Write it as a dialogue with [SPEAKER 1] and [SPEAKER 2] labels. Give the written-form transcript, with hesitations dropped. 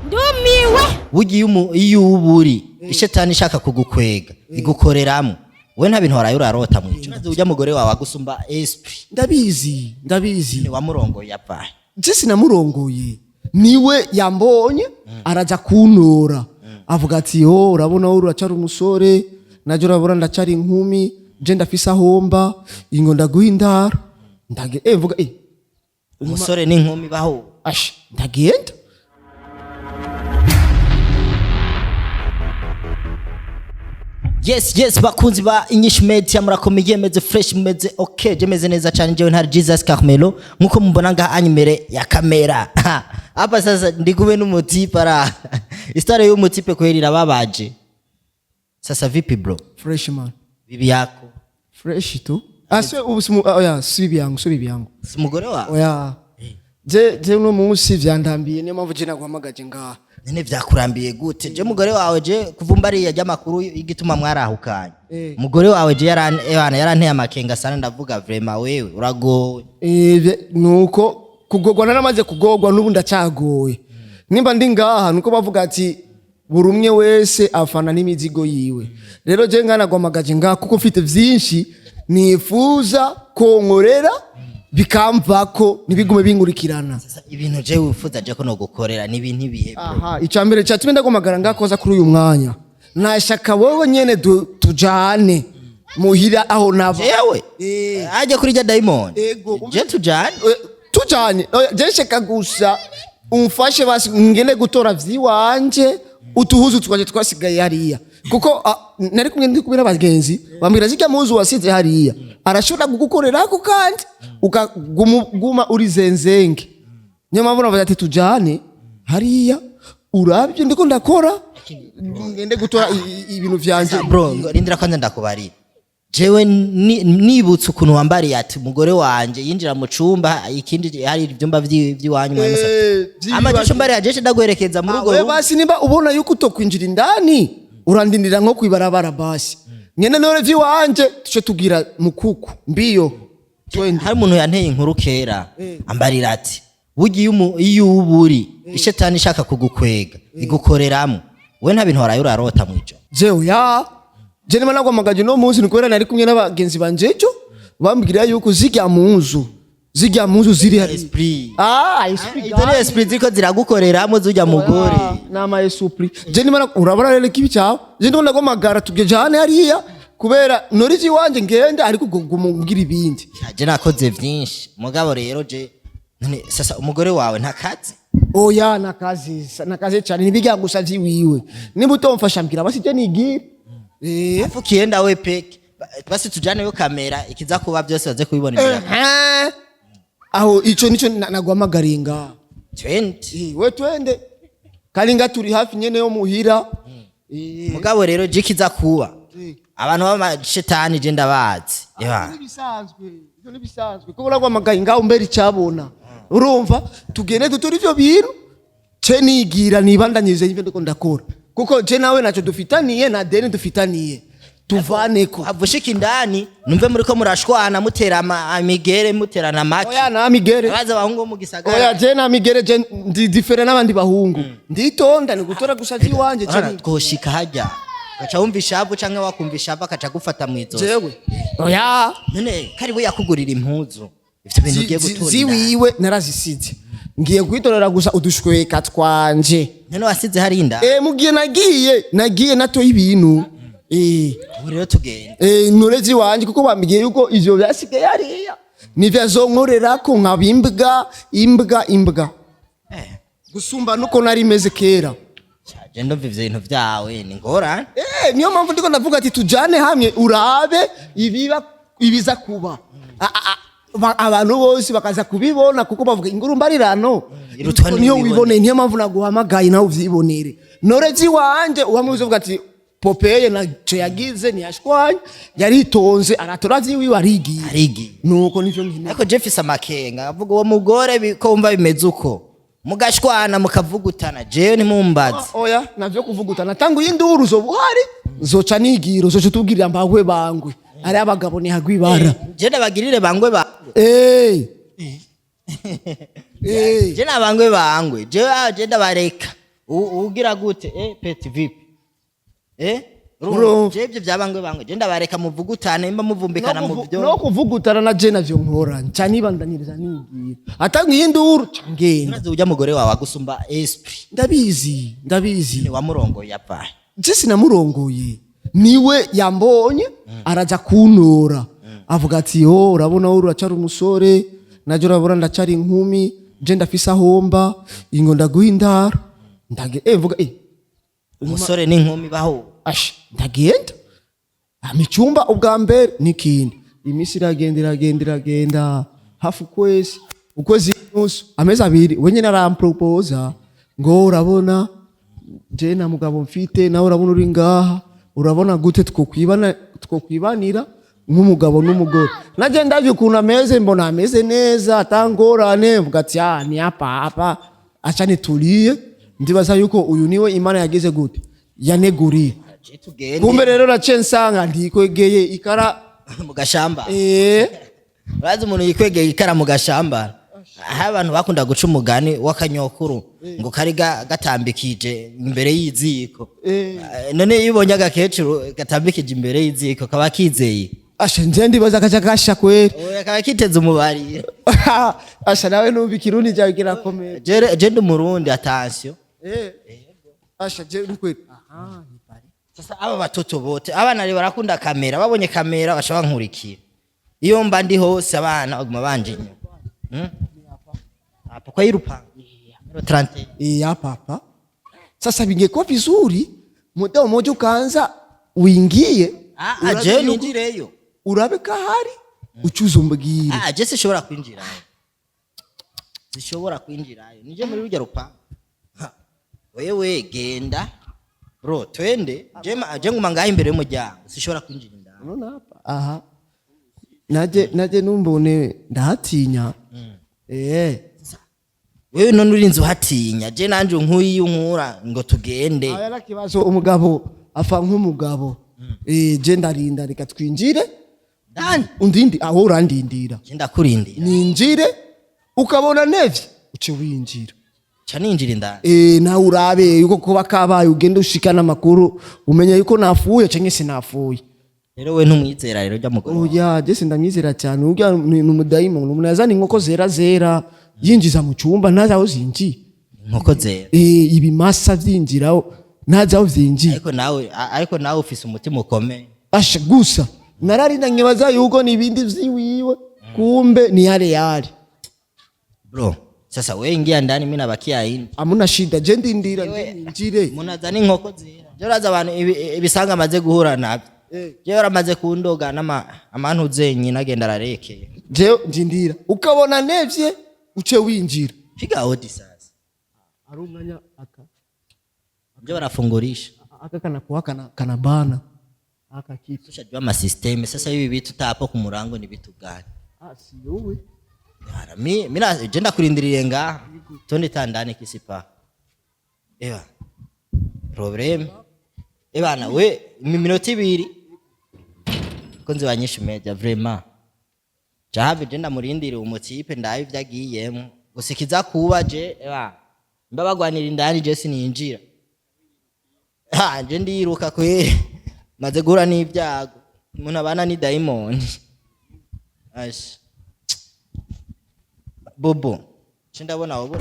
[SPEAKER 1] ndumiwe
[SPEAKER 2] bugiye iyo uburi ishetani ishaka kugukwega igukoreramo we nta bintu waraye urarota mwico maze ujya mugore wawe agusumba esprit
[SPEAKER 3] ndabizi
[SPEAKER 2] ni wamurongoye yapaye
[SPEAKER 3] je sinamurongoye niwe yambonye araza kuntora avuga ati yo urabona wowe uracara umusore naje urabona ndacari inkumi je ndafisa homba ingo ndaguhindara vuga
[SPEAKER 2] umusore n'inkumi baho
[SPEAKER 3] ndagenda
[SPEAKER 2] Yes bakunzi ba Inyishu Media murakomeye meze fresh meze okay je meze neza cyane jewe ntari Jesus Carmelo nkuko mubona ngaha imbere ya kamera hapa sasa ndigume n'umutipe ara istare y'umutipe kweli Birababaje sasa vipi bro
[SPEAKER 3] fresh man
[SPEAKER 2] bibi yako
[SPEAKER 3] fresh tu ase oya si bibi yangu
[SPEAKER 2] si mugore wa
[SPEAKER 3] oya je no munsi vyandambiye niyo mpamvu je naguhamagaje ngaha
[SPEAKER 2] nene vyakurambiye gute je mugore wawe je kuvumbari ya makuru igituma mwarahukanye mugore wawe je yaranteye amakenga sana ndavuga vraiment wewe uragowe
[SPEAKER 3] nuko kugogwa naramaze kugogwa nubu ndacagoye nimba ndi ngaha nuko bavuga ati buri umwe wese afana n'imizigo yiwe rero je ngana gwamagaje ngaha kuko mfite vyinshi nifuza ko nkorera bikamvako nibigume bingurikirana
[SPEAKER 2] sasa ibintu je wifuza je ko no gukorera ni ibintu bihe
[SPEAKER 3] bro icambere cyatumye ndagomagara ngakoza kuri uyu mwanya nashaka wowe nyene tujane muhira aho nava
[SPEAKER 2] yewe aje kuri Diamond je tujane je shaka gusa umfashe basi ngene gutora vyiwanje utuhuzu twaje twasigaye hariya kuko nari kumwe ndi kubira abagenzi bambira zika muzu wasize hariya arashobora kugukorerako kandi ukaguma uri zenzenge niyo mpamvu navuze ati tujane hariya urabye ndiko ndakora ngende gutora ibintu vyanje bro rindira kwanza ndakubarira jewe nibutse ukuntu wambariye ati umugore wanje yinjira mu cumba ikindi hari ibyumba vy'iwanyu mwamusa amajisho mbariye aje ndagwerekeza mu rugo
[SPEAKER 3] basi nimba ubona yuko utokwinjira indani urandindira nko kwibarabara basi nyene none vy'iwanje tuce tugira mukuku mbiyo
[SPEAKER 2] hari umuntu yanteye inkuru kera ambarira ati bugiye iyo uburi ishetani ishaka kugukwega igukoreramo we nta bintu waraye urarota mwico
[SPEAKER 3] jewe je nima nagwamagaje no munsi nikwera nari kumwe n'abagenzi banjejo bambwira yuko zirya muzu ziri hari
[SPEAKER 2] esprit
[SPEAKER 3] esprit
[SPEAKER 2] ziko ziragukoreramo zujya mugore
[SPEAKER 3] nama esprit je nima urabona rero kibi cyawe je ndo nagwamagara tugejane hariya kubera noriji wanje ngende ariko gumumbwira ibindi
[SPEAKER 2] je nakoze vyinshi mugabo rero je none sasa umugore wawe ntakazi
[SPEAKER 3] oya nakazi cyane nibiga gusa wiwe niba utomfasha mbwira basi je nigira
[SPEAKER 2] afukiye ndawe peke basi tujane yo kamera ikiza kuba byose baze kubibonera
[SPEAKER 3] aho ico nico nagwamagaringa
[SPEAKER 2] 20
[SPEAKER 3] we twende kalinga turi hafi nyene yo muhira
[SPEAKER 2] mugabo rero je kiza kuba abantu b'amashetani je ndabazi
[SPEAKER 3] nibisanzwe ko uragwamagaye ngaho mbere cyabona urumva tugende dutura ivyo bintu ce nigira nibandanyije ivyo ndiko ndakora kuko je nawe naco dufitaniye na deni dufitaniye tuvaneko
[SPEAKER 2] avushika indani numve muri ko murashwana mutera amigere muterana make
[SPEAKER 3] oya na amigere
[SPEAKER 2] baza bahungu mu gisagara
[SPEAKER 3] oya je na amigere je ndi different n'abandi bahungu nditonda ni gutora gusaji wanje
[SPEAKER 2] je twoshika hajya gacha wumvisha hapo canke wakumvisha hapa kaca gufata mwizo
[SPEAKER 3] jewe oya
[SPEAKER 2] none karibu yakugurira impuzu ivyo bintu ugiye gutura
[SPEAKER 3] ziwiwe narazisize ngiye kwitorera gusa udushweka twanje
[SPEAKER 2] none wasize hari inda
[SPEAKER 3] mugiye nagiye nato ibintu
[SPEAKER 2] rero tugenda
[SPEAKER 3] nurezi wanje kuko bambigiye yuko ivyo byasigaye hariya nivyo azonkorera ko imbwa gusumba nuko nari meze kera
[SPEAKER 2] je ndumva ivyo bintu vyawe ni ngorane
[SPEAKER 3] niyo mpamvu ndiko ndavuga ati tujane hamwe urabe ibiza kuba abantu bose bakaza kubibona kuko bavuga ingurumbarirano niyo wibone niyo mpamvu naguhamagaye nawe uvyibonere norezi wanje uhamwe uzovuga ati Popeye na cyo yagize ni yashwanye yaritonze aratora vyiwe arigiye nuko nivyo nkina
[SPEAKER 2] ariko Jeffis amakenga avuga uwo mugore bikomva bimeze uko mugashwana mukavugutana jewe nimumbaze
[SPEAKER 3] oya navyo kuvugutana tangu yinduru zo buhari zoca nigiro zo tubwirira mbagwe bangwe ari abagabo ni hagwibara
[SPEAKER 2] je ndabagirire bangwe ba je nabangwe bangwe je ndabareka
[SPEAKER 1] ugira gute peti vipi jebye byabangwe je ndabareka muvugutana imba muvumbikana mu byo
[SPEAKER 3] no kuvugutana na je navyo nkora ncanibandaniriza nigira atangiyinduru ngenda
[SPEAKER 1] uraze ujya mugore wawe agusumba esprit
[SPEAKER 3] ndabizi
[SPEAKER 1] ni wamurongoye yapaye
[SPEAKER 3] je sinamurongoye niwe yambonye araza kuntora avuga ati urabona uri acara umusore naje urabona ndacari inkumi je ndafisa homba ingo ndaguhindara vuga
[SPEAKER 1] umusore n'inkumi baho
[SPEAKER 3] ndagenda amicumba ubwa mbere nikindi imisi iragenda hafi ukwezi nusu amezi abiri wenye naramproposa ngo urabona je na mugabo mfite nawe urabona uri ngaha urabona gute twokwibanira nk'umugabo n'umugore naje ndavye ukuntu ameze mbona ameze neza atangorane mvuga ati ni hapa acha nitulie ndibaza yuko uyu niwe Imana yageze gute yaneguriye kumbe rero naciye nsanga ndikwegeye ikara
[SPEAKER 1] mu gashamba bazi umuntu yikwegeye ikara mu gashamba aho abantu bakunda guca umugani w'akanyokuru ngo kari gatambikije imbere y'iziko none iyo ubonye agakecuru gatambikije imbere y'iziko kaba kizeye
[SPEAKER 3] nje ndibaza kaca gasha kweri
[SPEAKER 1] kaba kiteze umubari
[SPEAKER 3] nawe numva ikirundi cyawe kirakomeye
[SPEAKER 1] je ndi umurundi attention
[SPEAKER 3] je kweri
[SPEAKER 1] sasa aba batoto bote abana rero barakunda kamera babonye kamera bashaka nkurikira iyo mba ndi hose abana baguma banjinya hapo kwa irupa 30
[SPEAKER 3] hapa sasa bingekuwa vizuri muda mmoja ukaanza uingie
[SPEAKER 1] je ninjireyo
[SPEAKER 3] urabe kahari ucuzo mbwire
[SPEAKER 1] je sishobora kwinjirayo nije muri rujya rupa wewe genda bro twende je nguma ngaho imbere y'umuryango sishobora kwinjira indani
[SPEAKER 3] none hapa naje numbone ndahatinya
[SPEAKER 1] wewe none urinze uhatinya je nanje nkuyi unkura ngo tugende
[SPEAKER 3] aya kibazo umugabo afa nk'umugabo je ndarinda reka twinjire undindi aho urandindira
[SPEAKER 1] je ndakurindira
[SPEAKER 3] ninjire ukabona nevye uce winjira
[SPEAKER 1] cha ninjira indani
[SPEAKER 3] na urabe yuko kuba kabaye ugende ushikana makuru umenya yuko nafuye canke sinafuye
[SPEAKER 1] rero we ntumwizera rero jya mugoro
[SPEAKER 3] oya je sindamwizera cyane urya numudayimo umuntu yazana inkoko zera yinjiza mu cyumba ntazaho zinji
[SPEAKER 1] inkoko zera
[SPEAKER 3] ibimasa vyinjiraho ntazaho vyinji
[SPEAKER 1] ariko nawe ufise umutima ukomeye
[SPEAKER 3] gusa nararinda nkibaza yuko nibindi vyiwiwe kumbe ni yale
[SPEAKER 1] bro sasa wewe ingia ndani mimi nabakia indi
[SPEAKER 3] amuna shida je ndindira njire
[SPEAKER 1] munazana inkoko zera je uraza abantu ibisanga amaze guhura nabyo je uramaze kundoga amantu zenyina agenda arareke
[SPEAKER 3] je ndindira ukabona nevye uce winjira
[SPEAKER 1] piga odi sasa
[SPEAKER 3] ari umwanya
[SPEAKER 1] je barafungurisha
[SPEAKER 3] kana kuwaka kana bana kitu
[SPEAKER 1] ushajua ma system sasa hivi vitu tapo ku murango ni vitu gani
[SPEAKER 3] si wowe
[SPEAKER 1] yara mimi je ndakurindiriye nga tonde tandane kisipa problem bana we minota 2 konzi wanyisha meja vraiment jahabe je ndamurindire umutipe ndaye ivyagiyemo gusikiza kuba je mbabagwanira indani je sininjira je ndiruka kwe maze gura n'ibyago umuntu abana ni daimoni bobo ndabona wobo